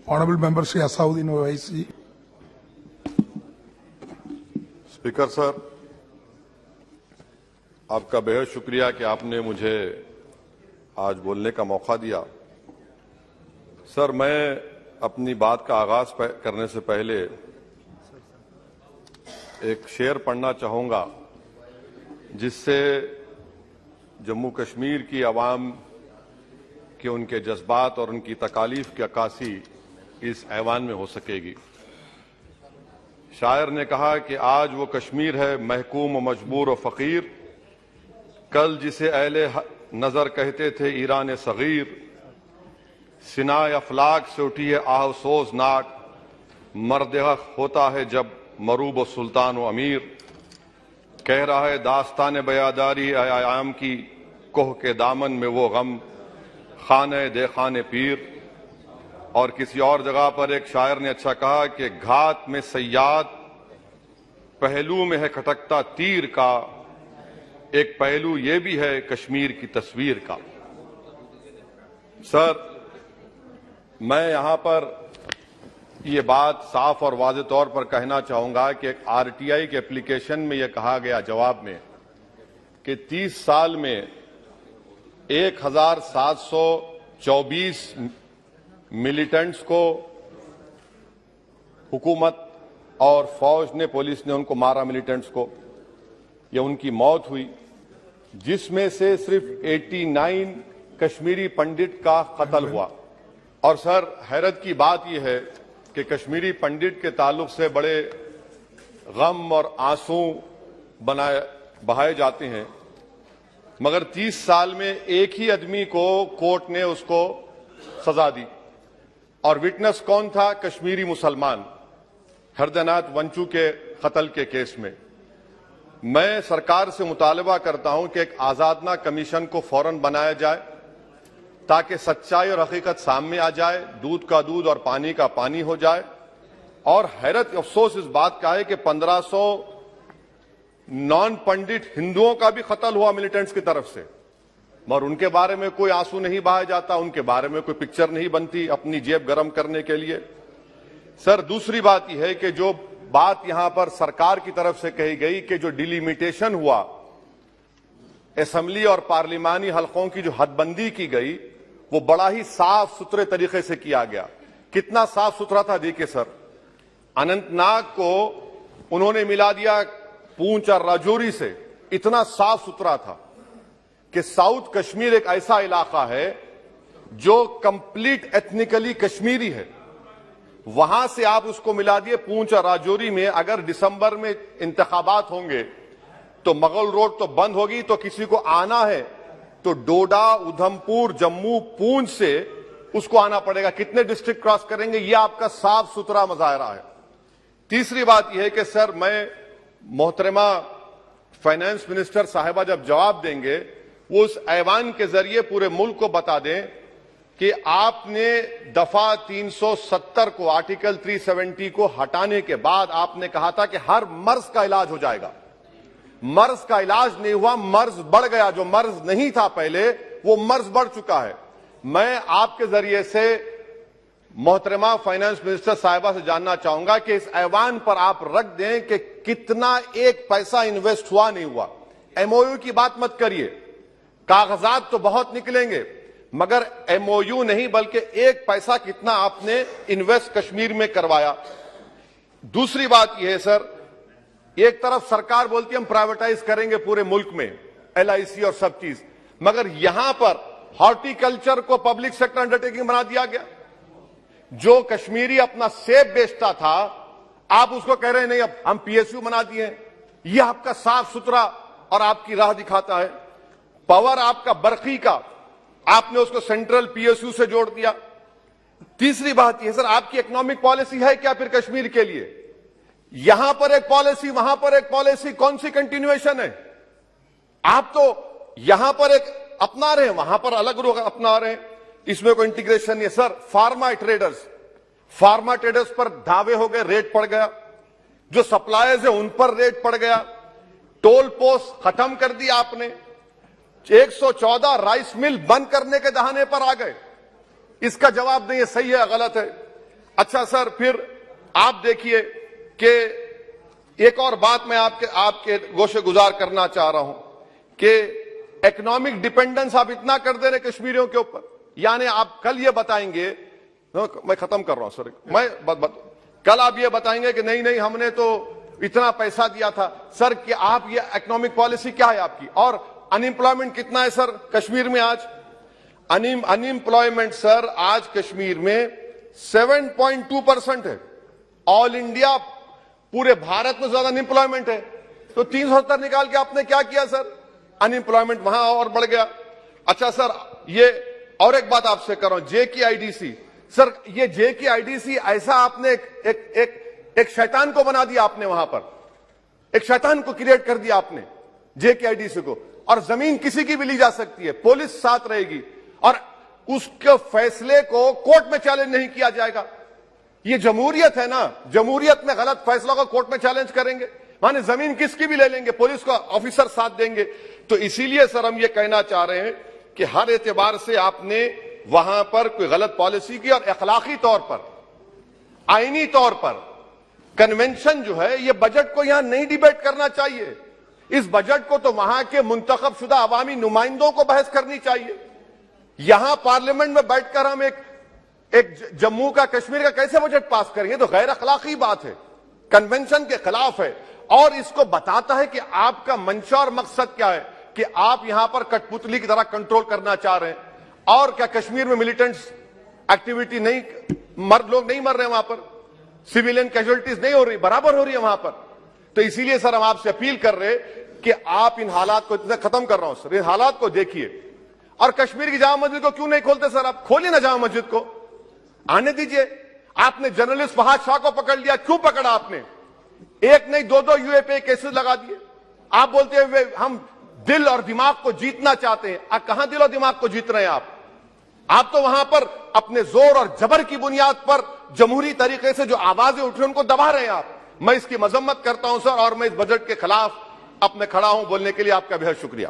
Honourable Member Shri Asauddin Owaisi. Speaker sir, आपका बेहद शुक्रिया कि आपने मुझे आज बोलने का मौका दिया। सर, मैं अपनी बात का आगाज करने से पहले एक शेर पढ़ना चाहूंगा जिससे जम्मू कश्मीर की आवाम के उनके जज्बात और उनकी तकालीफ की अक्कासी इस ऐवान में हो सकेगी। शायर ने कहा कि आज वो कश्मीर है महकूम व मजबूर व फकीर, कल जिसे अहले नजर कहते थे ईरान सगीर, सिनाए अफलाक से उठी है आह सोजनाक, मर्द होता है जब मरूब व सुल्तान व अमीर, कह रहा है दास्तान बयादारी आयाम की कोह के दामन में वो गम, खाने दे खाने पीर। और किसी और जगह पर एक शायर ने अच्छा कहा कि घात में सयाद पहलू में है खटकता तीर का, एक पहलू ये भी है कश्मीर की तस्वीर का। सर, मैं यहां पर ये बात साफ और वाज़ेह तौर पर कहना चाहूंगा कि एक आरटीआई के एप्लीकेशन में यह कहा गया जवाब में कि 30 साल में 1724 मिलिटेंट्स को हुकूमत और फौज ने, पुलिस ने उनको मारा, मिलिटेंट्स को, या उनकी मौत हुई, जिसमें से सिर्फ 89 कश्मीरी पंडित का कत्ल हुआ। और सर, हैरत की बात यह है कि कश्मीरी पंडित के ताल्लुक से बड़े गम और आंसू बहाए जाते हैं, मगर 30 साल में एक ही आदमी को कोर्ट ने उसको सजा दी, और विटनेस कौन था? कश्मीरी मुसलमान हरदनाथ वंचू के कत्ल के केस में। मैं सरकार से मुतालबा करता हूं कि एक आजादना कमीशन को फौरन बनाया जाए ताकि सच्चाई और हकीकत सामने आ जाए, दूध का दूध और पानी का पानी हो जाए। और हैरत अफसोस इस बात का है कि 1500 नॉन पंडित हिंदुओं का भी कत्ल हुआ मिलिटेंट्स की तरफ से, मगर उनके बारे में कोई आंसू नहीं बहाया जाता, उनके बारे में कोई पिक्चर नहीं बनती अपनी जेब गर्म करने के लिए। सर, दूसरी बात यह है कि जो बात यहां पर सरकार की तरफ से कही गई कि जो डिलिमिटेशन हुआ, असेंबली और पार्लिमानी हलकों की जो हदबंदी की गई, वो बड़ा ही साफ सुथरे तरीके से किया गया। कितना साफ सुथरा था देखिए सर, अनंतनाग को उन्होंने मिला दिया पूंछ और राजौरी से, इतना साफ सुथरा था कि साउथ कश्मीर एक ऐसा इलाका है जो कंप्लीट एथनिकली कश्मीरी है, वहां से आप उसको मिला दिए पूंछ और राजौरी में। अगर दिसंबर में इंतखाबात होंगे तो मुगल रोड तो बंद होगी, तो किसी को आना है तो डोडा, उधमपुर, जम्मू, पूंछ से उसको आना पड़ेगा। कितने डिस्ट्रिक्ट क्रॉस करेंगे? यह आपका साफ सुथरा मुजाहरा है। तीसरी बात यह है कि सर, मैं मोहतरमा फाइनेंस मिनिस्टर साहिबा जब जवाब देंगे, वो उस ऐवान के जरिए पूरे मुल्क को बता दें कि आपने दफा 370 को, आर्टिकल 370 को हटाने के बाद आपने कहा था कि हर मर्ज का इलाज हो जाएगा। मर्ज का इलाज नहीं हुआ, मर्ज बढ़ गया। जो मर्ज नहीं था पहले, वो मर्ज बढ़ चुका है। मैं आपके जरिए से मोहतरमा फाइनेंस मिनिस्टर साहिबा से जानना चाहूंगा कि इस ऐवान पर आप रख दें कि कितना एक पैसा इन्वेस्ट हुआ नहीं हुआ। एमओयू की बात मत करिए, कागजात तो बहुत निकलेंगे, मगर एमओयू नहीं बल्कि एक पैसा कितना आपने इन्वेस्ट कश्मीर में करवाया। दूसरी बात यह है सर, एक तरफ सरकार बोलती है हम प्राइवेटाइज करेंगे पूरे मुल्क में, एलआईसी और सब चीज, मगर यहां पर हॉर्टिकल्चर को पब्लिक सेक्टर अंडरटेकिंग बना दिया गया। जो कश्मीरी अपना सेब बेचता था, आप उसको कह रहे हैं नहीं अब हम पीएसयू बना दिए। यह आपका साफ सुथरा और आपकी राह दिखाता है। पावर आपका बरखी का, आपने उसको सेंट्रल पीएसयू से जोड़ दिया। तीसरी बात यह सर, आपकी इकोनॉमिक पॉलिसी है क्या फिर कश्मीर के लिए? यहां पर एक पॉलिसी, वहां पर एक पॉलिसी, कौन सी कंटिन्यूएशन है? आप तो यहां पर एक अपना रहे हैं, वहां पर अलग लोग अपना रहे हैं, इसमें कोई इंटीग्रेशन नहीं। सर, फार्मा ट्रेडर्स पर दावे हो गए, रेट पड़ गया। जो सप्लायर्स है उन पर रेट पड़ गया। टोल पोस्ट खत्म कर दिया आपने। 114 राइस मिल बंद करने के दहाने पर आ गए। इसका जवाब नहीं है सही है गलत है। अच्छा सर, फिर आप देखिए कि एक और बात मैं आपके गोशे गुजार करना चाह रहा हूं कि इकोनॉमिक डिपेंडेंस आप इतना कर दे रहे कश्मीरियों के ऊपर, यानी आप कल ये बताएंगे, मैं खत्म कर रहा हूं सर, कल आप ये बताएंगे कि नहीं नहीं हमने तो इतना पैसा दिया था। सर कि आप ये इकोनॉमिक पॉलिसी क्या है आपकी? और अनएम्प्लॉयमेंट कितना है सर कश्मीर में आज? अनएम्प्लॉयमेंट सर आज कश्मीर में 7.2% है। ऑल इंडिया पूरे भारत में ज्यादा अनएम्प्लॉयमेंट है। तो 370 निकाल के आपने क्या किया सर? अनएम्प्लॉयमेंट वहां और बढ़ गया। अच्छा सर, ये और एक बात आपसे कर रहा हूं, JKIDC सर, ये JKIDC ऐसा आपने एक शैतान को बना दिया आपने, वहां पर एक शैतान को क्रिएट कर दिया आपने JKIDC को। और जमीन किसी की भी ली जा सकती है, पुलिस साथ रहेगी और उसके फैसले को कोर्ट में चैलेंज नहीं किया जाएगा। ये जमहूरियत है ना, जमहूरियत में गलत फैसलों को कोर्ट में चैलेंज करेंगे, माने जमीन किसकी भी ले लेंगे, पुलिस का ऑफिसर साथ देंगे। तो इसीलिए सर हम ये कहना चाह रहे हैं कि हर एतबार से आपने वहां पर कोई गलत पॉलिसी की और अखलाकी तौर पर, आईनी तौर पर कन्वेंशन जो है, ये बजट को यहां नहीं डिबेट करना चाहिए। इस बजट को तो वहां के मुंतखब शुदा अवामी नुमाइंदों को बहस करनी चाहिए। यहां पार्लियामेंट में बैठकर हम एक जम्मू का, कश्मीर का कैसे बजट पास करेंगे? तो गैर अखलाकी बात है, कन्वेंशन के खिलाफ है और इसको बताता है कि आपका मंशा और मकसद क्या है, कि आप यहां पर कठपुतली की तरह कंट्रोल करना चाह रहे हैं। और क्या कश्मीर में मिलिटेंट्स एक्टिविटी नहीं, लोग नहीं मर रहे वहां पर, सिविलियन कैजुअलिटीज नहीं हो रही, बराबर हो रही है वहां पर। तो इसीलिए सर हम आपसे अपील कर रहे कि आप इन हालात को, खत्म कर रहा हूं सर, इन हालात को देखिए। और कश्मीर की जामा मस्जिद को क्यों नहीं खोलते सर? आप खोलिए ना जामा मस्जिद को, आने दीजिए। आपने जर्नलिस्ट फहाद शाह को पकड़ लिया, क्यों पकड़ा आपने? एक नहीं दो UAPA केसेस लगा दिए। आप बोलते हैं हम दिल और दिमाग को जीतना चाहते हैं। कहां दिल और दिमाग को जीत रहे हैं आप तो वहां पर अपने जोर और जबर की बुनियाद पर जमहूरी तरीके से जो आवाजें उठ रही हैं उनको दबा रहे हैं आप। मैं इसकी मजम्मत करता हूं सर, और मैं इस बजट के खिलाफ अपने खड़ा हूं बोलने के लिए। आपका बेहद शुक्रिया।